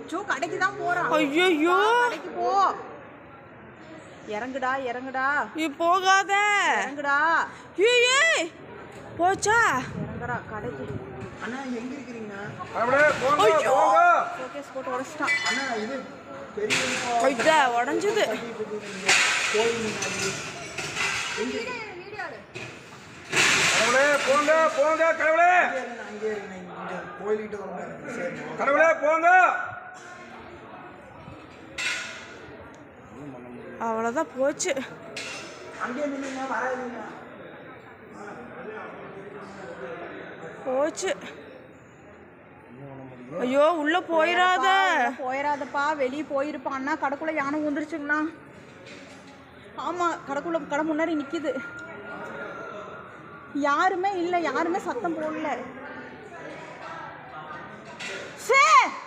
அச்சோ கடைக்கு தான் போறான். ஐயோ கடைக்கு போ. இறங்குடா இறங்குடா. போகாத. இறங்குடா. ஏய் போச்சா? இறங்குடா கடைக்கு. அண்ணா எங்க இருக்கீங்க? ஐயோ ஷோகேஸ் போட்டு உடைச்சிட்டான். அண்ணா இது பெரிய ஐயா உடைஞ்சது. கடவுளே போங்க போங்க கடவுளே. அங்கே இங்க கோயில்கிட்ட வரணும். கடவுளே போங்க. அவ்வளோதான் போச்சு. அங்கே நின்னுங்க வராதீங்க. போச்சு. ஐயோ உள்ள போயிடாதப்பா. வெளியே போயிருப்பான்னா கடைக்குள்ள யானை வந்துருச்சுங்கண்ணா. ஆமா கடைக்குள்ள கடை முன்னாடி நிக்குது. யாருமே இல்லை, யாருமே சத்தம் போடல.